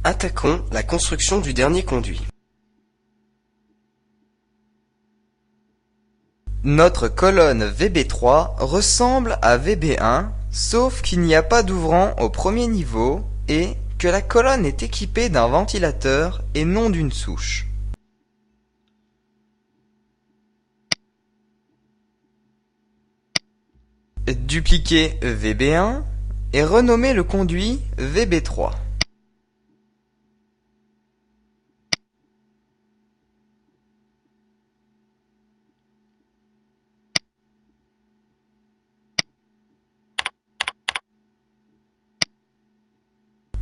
Attaquons la construction du dernier conduit. Notre colonne VB3 ressemble à VB1, sauf qu'il n'y a pas d'ouvrant au premier niveau et que la colonne est équipée d'un ventilateur et non d'une souche. Dupliquez VB1 et renommez le conduit VB3.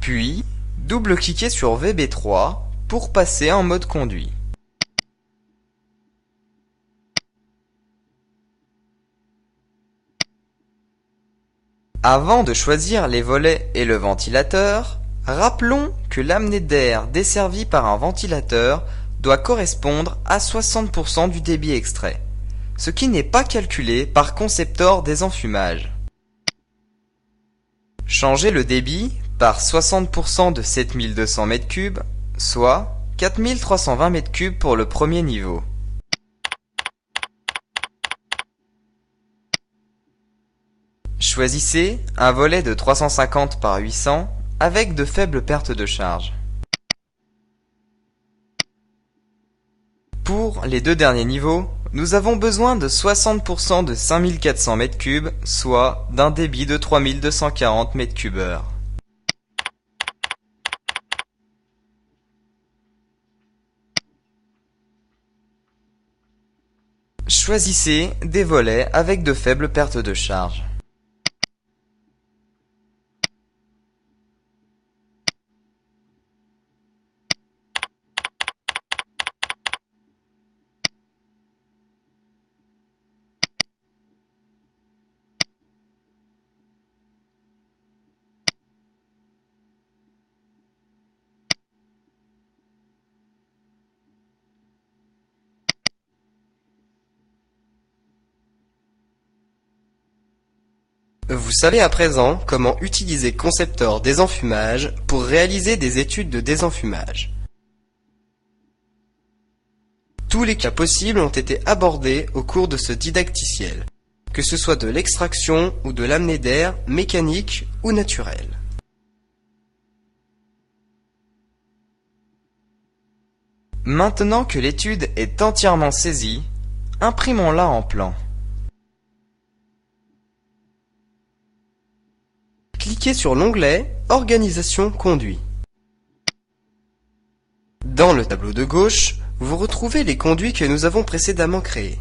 Puis, double-cliquez sur VB3 pour passer en mode conduit. Avant de choisir les volets et le ventilateur, rappelons que l'amenée d'air desservie par un ventilateur doit correspondre à 60% du débit extrait, ce qui n'est pas calculé par Conceptor Désenfumage. Changez le débit par 60% de 7200 m3, soit 4320 m3 pour le premier niveau. Choisissez un volet de 350 par 800 avec de faibles pertes de charge. Pour les deux derniers niveaux, nous avons besoin de 60% de 5400 m3, soit d'un débit de 3240 m3/h. Choisissez des volets avec de faibles pertes de charge. Vous savez à présent comment utiliser Conceptor Désenfumage pour réaliser des études de désenfumage. Tous les cas possibles ont été abordés au cours de ce didacticiel, que ce soit de l'extraction ou de l'amenée d'air mécanique ou naturelle. Maintenant que l'étude est entièrement saisie, imprimons-la en plan. Cliquez sur l'onglet Organisation conduit. Dans le tableau de gauche, vous retrouvez les conduits que nous avons précédemment créés.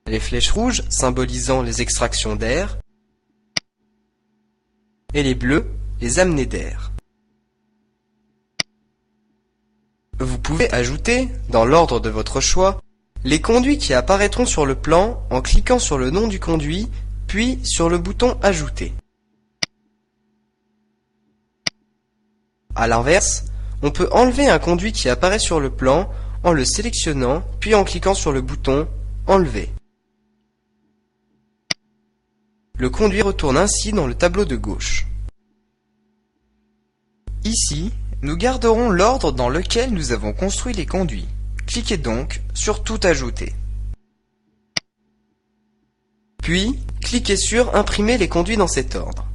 Les flèches rouges symbolisant les extractions d'air et les bleus les amenées d'air. Vous pouvez ajouter, dans l'ordre de votre choix, les conduits qui apparaîtront sur le plan en cliquant sur le nom du conduit puis sur le bouton Ajouter. A l'inverse, on peut enlever un conduit qui apparaît sur le plan en le sélectionnant puis en cliquant sur le bouton Enlever. Le conduit retourne ainsi dans le tableau de gauche. Ici, nous garderons l'ordre dans lequel nous avons construit les conduits. Cliquez donc sur Tout ajouter. Puis, cliquez sur Imprimer les conduits dans cet ordre.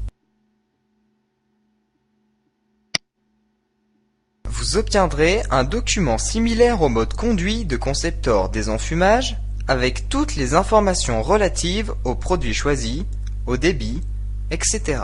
Vous obtiendrez un document similaire au mode conduit de Conceptor Désenfumage avec toutes les informations relatives aux produits choisis, au débit, etc.